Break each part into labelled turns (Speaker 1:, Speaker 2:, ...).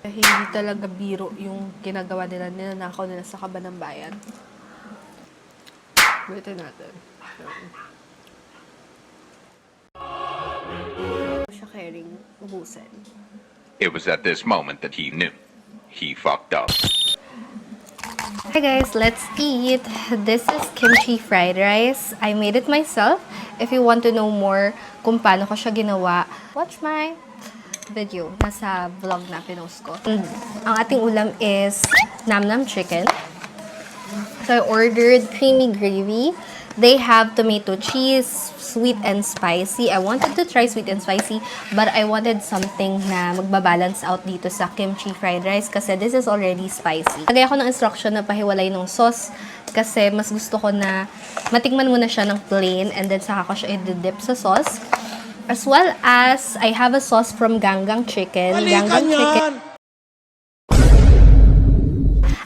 Speaker 1: Hindi talaga biro yung ginagawa nila, ninanakaw nila sa kaban ng bayan. Bulitin natin. Siya caring, ubusin.
Speaker 2: It was at this moment that he knew. He fucked up.
Speaker 1: Hi guys, let's eat. This is kimchi fried rice. I made it myself. If you want to know more kung paano ko siya ginawa, watch my video. Nasa vlog na pinost ko. Ang ating ulam is nam-nam chicken. So I ordered creamy gravy. They have tomato cheese, sweet and spicy. I wanted to try sweet and spicy, but I wanted something na magbabalance out dito sa kimchi fried rice kasi this is already spicy. Lagay ako ng instruction na pahiwalay ng sauce kasi mas gusto ko na matikman muna siya ng plain and then saka ko siya i-dip sa sauce. As well as, I have a sauce from Ganggang Chicken. Ganggang Chicken.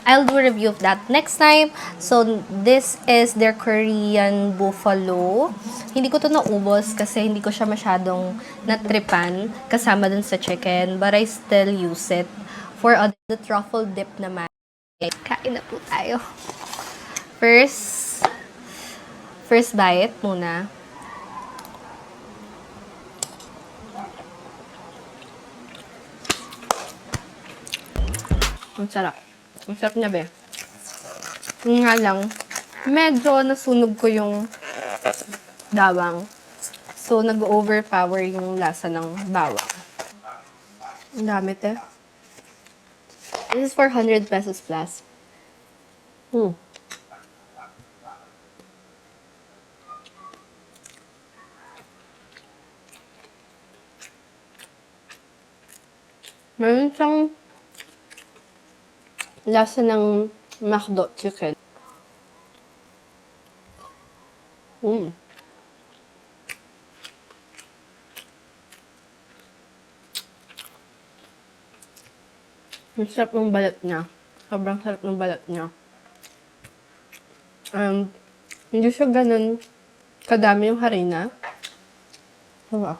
Speaker 1: I'll do a review of that next time. So, this is their Korean buffalo. Hindi ko to naubos kasi hindi ko siya masyadong natripan kasama dun sa chicken. But I still use it for the truffle dip naman. Kain na po tayo. First bite muna. Ang sarap. Ang sarap niya, be. Yung nga lang, medyo nasunog ko yung bawang. So, nag-overpower yung lasa ng bawang. Ang dami, te. This is 400 pesos plus. Meron siyang lasa ng McDo chicken. Ang sarap ng balat niya. Sobrang sarap ng balat niya. Hindi siya ganun kadami yung harina. Diba?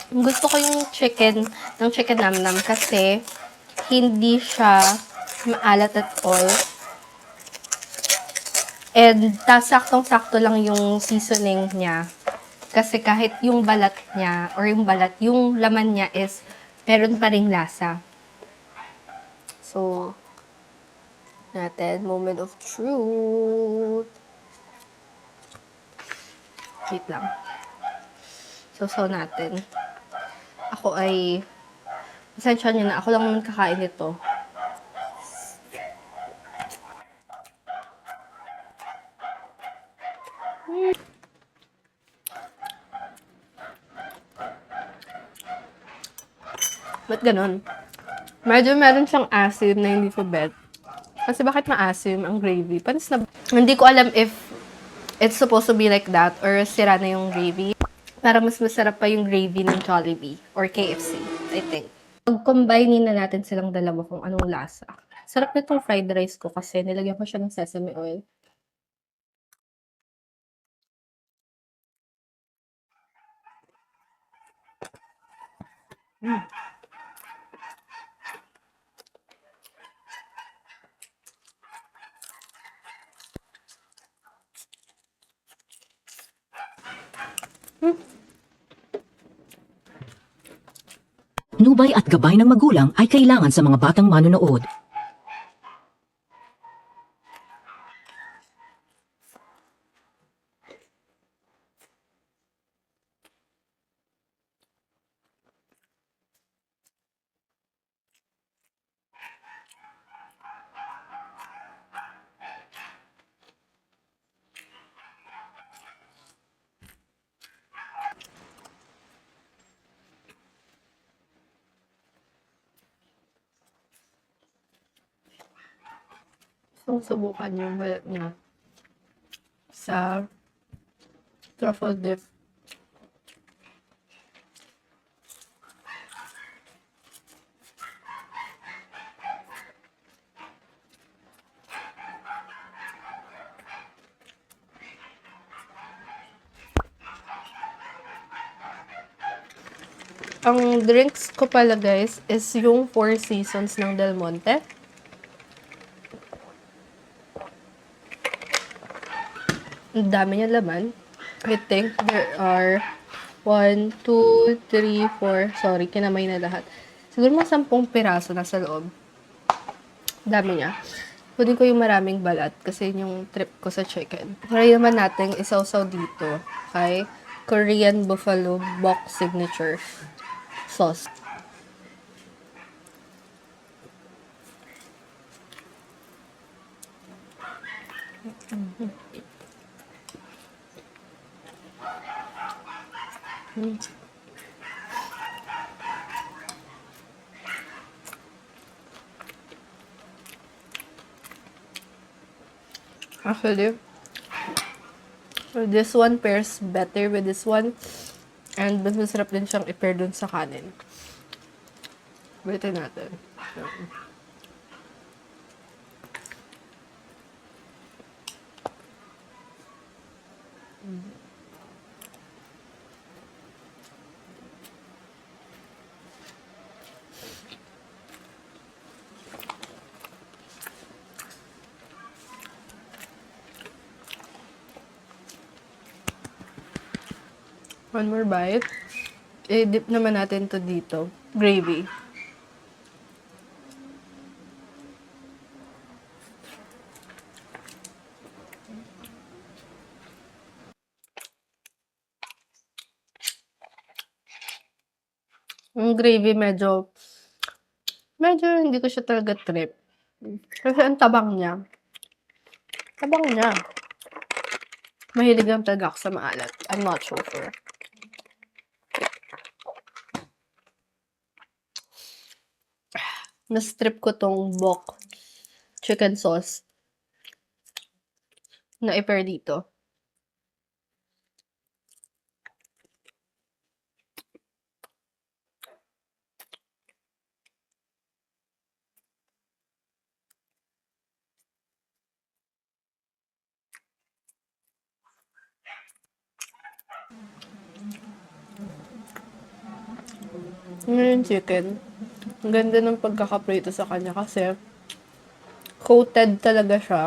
Speaker 1: Gusto ko yung chicken, ng chicken nam-nam kasi hindi siya maalat at all. And saktong-sakto lang yung seasoning niya. Kasi kahit yung balat niya, or yung laman niya is meron pa ring lasa. So, natin, moment of truth. Wait lang. So natin. Ako ay, pasensya nyo na, ako lang naman kakain nito. Ba't ganun? Medyo meron siyang asim na hindi ko bet. Kasi bakit maasim ang gravy? Panis na, hindi ko alam if it's supposed to be like that or sira na yung gravy. Para mas masarap pa yung gravy ng Jollibee or KFC, I think. Pag-combine na natin silang dalawa kung anong lasa. Sarap na itong fried rice ko kasi nilagyan ko siya ng sesame oil.
Speaker 3: Nubay at gabay ng magulang ay kailangan sa mga batang manonood.
Speaker 1: Subukan yung balat niya sa truffle dip. Ang drinks ko pala guys is yung Four Seasons ng Del Monte. Ang dami niya laman. I think there are 1, 2, 3, 4. Sorry, kinamay na lahat. Siguro mga 10 piraso na sa loob. Dami niya. Kunin ko yung maraming balat kasi yun yung trip ko sa chicken. Try naman natin isawsaw dito kay Korean Buffalo Bok Signature Sauce. Actually, this one pairs better with this one. And mas masarap din siyang i-pair dun sa kanin. Waitin natin. One more bite. I-dip naman natin to dito. Gravy. Yung gravy medyo hindi ko siya talaga trip. Kasi ang tabang niya. Tabang niya. Mahilig lang talaga ako sa maalat. I'm not sure. Na-strip ko tong bok chicken sauce na i-pair dito. Yung chicken, ang ganda ng pagkakaprito sa kanya kasi coated talaga siya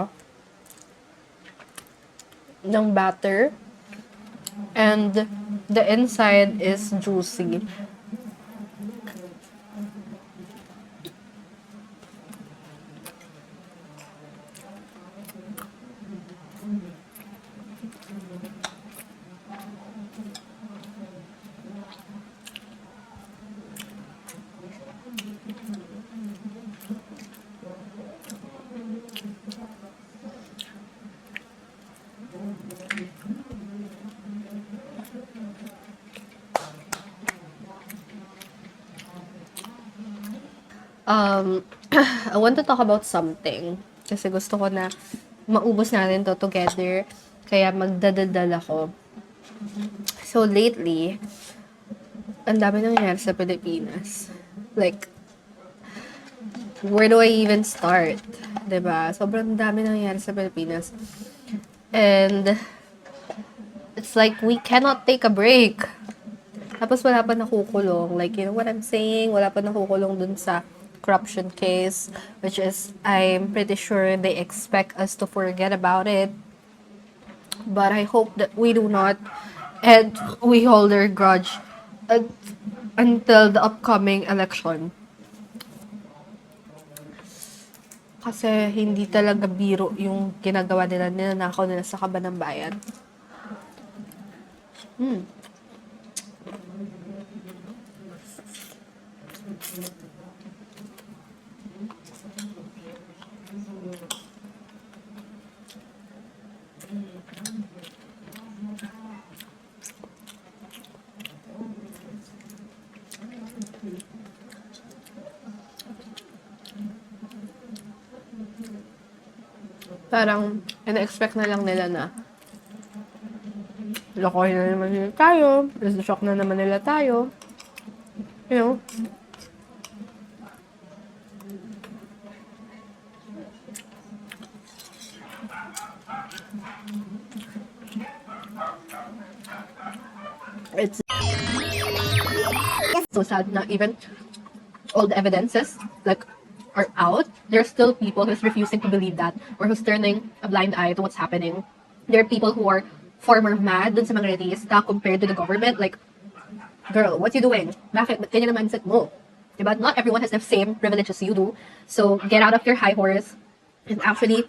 Speaker 1: ng batter and the inside is juicy. I want to talk about something. Kasi gusto ko na maubos natin to together. Kaya magdadaldal ako. So, lately, ang dami nangyayari sa Pilipinas. Like, where do I even start? Diba? Sobrang dami nangyayari sa Pilipinas. And, it's like, we cannot take a break. Tapos wala pa nakukulong. Like, you know what I'm saying? Wala pa nakukulong dun sa corruption case, which is, I'm pretty sure they expect us to forget about it. But I hope that we do not, and we hold our grudge until the upcoming election. Kasi hindi talaga biro yung ginagawa nila, ninanakaw nila sa kaban ng bayan. Parang, ina-expect na lang nila na lokohin na naman nila tayo, shock na naman nila tayo. You know? It's so sad na even all the evidences like are out, there's still people who's refusing to believe that or who's turning a blind eye to what's happening. There are people who are far more mad dun sa mga released compared to the government. Like, girl, what you doing? Bakit? Ba't ganyan ang mindset mo? Diba? Not everyone has the same privileges you do. So, get out of your high horse and actually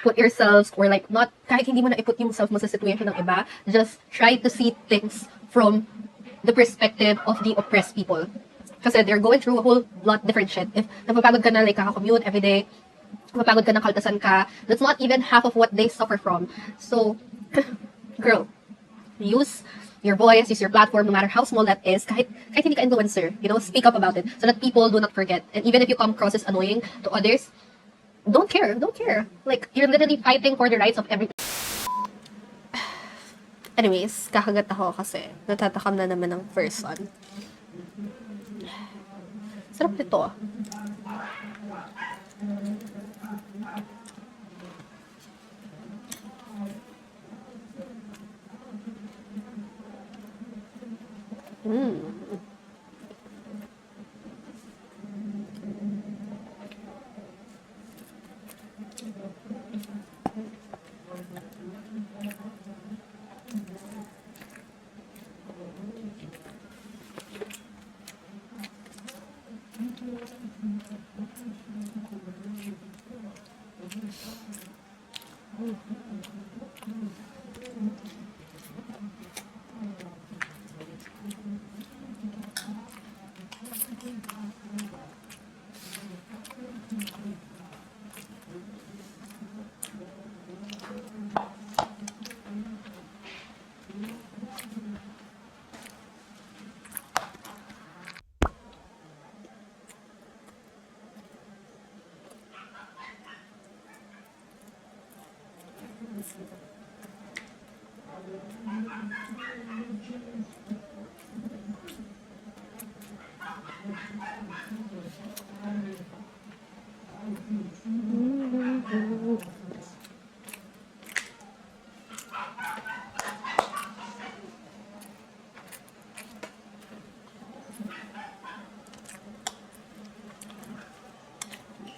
Speaker 1: put yourselves, or like, not, kahit hindi mo na iput yung self mo sa situation ng iba, just try to see things from the perspective of the oppressed people. Kasi they're going through a whole lot different shit. If napapagod ka na, like, kaka-commute every day, napapagod ka na, kaltasan ka, that's not even half of what they suffer from. So, girl, use your voice, use your platform, no matter how small that is, kahit hindi ka influencer, speak up about it so that people do not forget. And even if you come across as annoying to others, don't care. Like, you're literally fighting for the rights of every... Anyways, kakagat ako kasi natatakam na naman ng person. Sarap nito ah.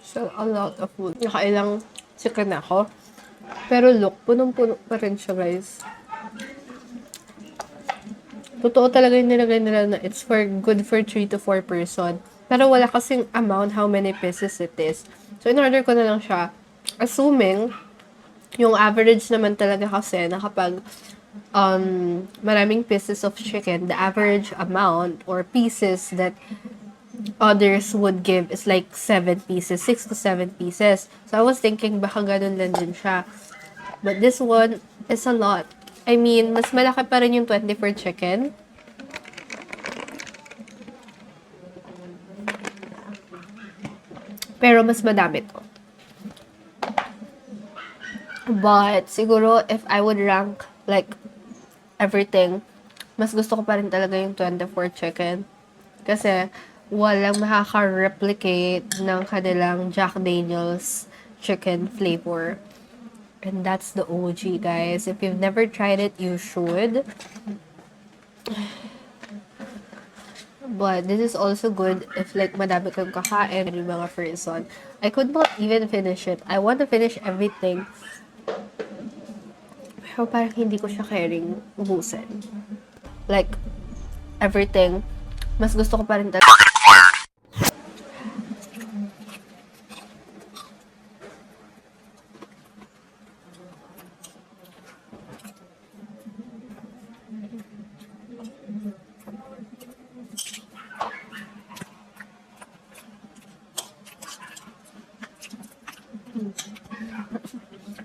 Speaker 1: So, a lot of food. Nakailang chicken ako. Pero look, punong-puno pa rin siya, guys. Totoo talaga yung nilagay nila na it's good for 3 to 4 person. Pero wala kasing amount how many pieces it is. So, in-order ko na lang siya. Assuming, yung average naman talaga kasi na kapag maraming pieces of chicken, the average amount or pieces that others would give is like 7 pieces, 6 to 7 pieces. So, I was thinking baka ganun lang din siya. But this one is a lot. I mean, mas malaki pa rin yung 24 chicken. Pero mas madami to. But, siguro, if I would rank, like, everything, mas gusto ko pa rin talaga yung 24 chicken. Kasi, walang makaka-replicate ng kanilang Jack Daniel's chicken flavor. And that's the OG, guys. If you've never tried it, you should. But this is also good if like madami kang kakain yung mga person. I could not even finish it. I want to finish everything. Pero parang hindi ko siya caring ubusin. Like, everything. Mas gusto ko pa rin talaga.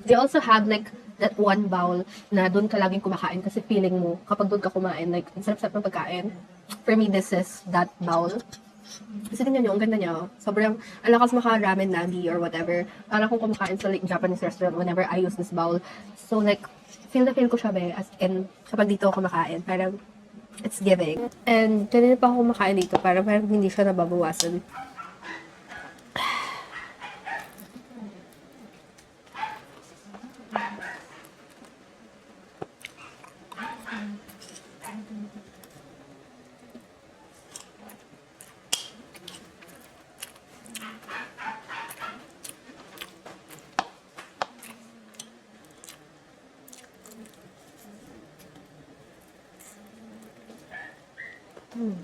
Speaker 1: They also have like that one bowl na doon ka laging kumakain kasi feeling mo kapag doon ka kumain, like, ang sarap-sarap ng pagkain. For me, this is that bowl. Kasi tingnan nyo, ang ganda niya. Sobrang, ang lakas maka-ramen nagi or whatever. Parang kung kumakain sa like, Japanese restaurant whenever I use this bowl. So like, feel na feel ko siya be, as in, kapag dito ako kumakain. Parang, it's giving. And, kanina pa ako kumakain dito, parang hindi siya nababawasan.
Speaker 4: Ganda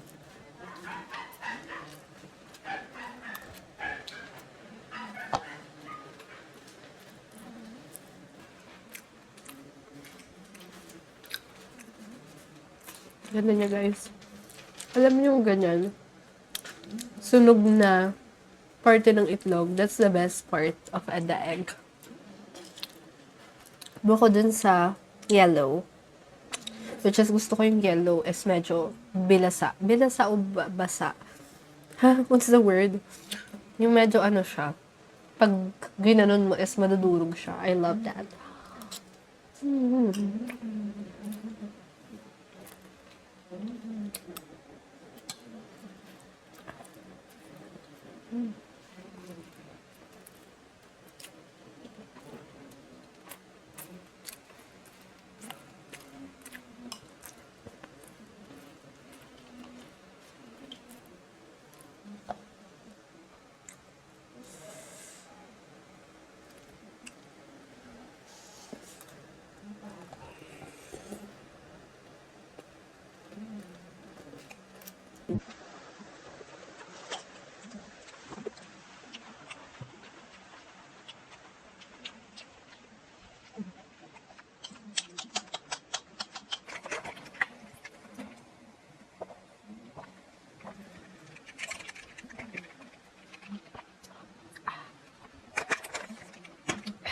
Speaker 4: niya, guys. Alam niyo yung ganyan, sunog na parte ng itlog, that's the best part of the egg. Bukod dun sa yellow, which is gusto ko yung yellow is medyo bilasa. Bilasa o basa? Ha? What's the word? Yung medyo ano siya, pag ginanon mo is madudurog siya. I love that.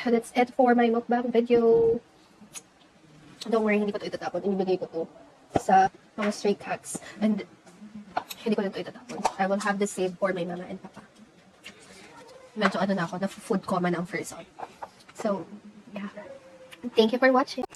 Speaker 1: That's it for my mukbang video. Don't worry, hindi ko ito itatapon. Inibigay ko to sa mga stray cats. And hindi ko na ito itatapon. I will have this saved for my mama and papa. Medyo ano na ako, na food coma na ang first on. So, yeah. Thank you for watching.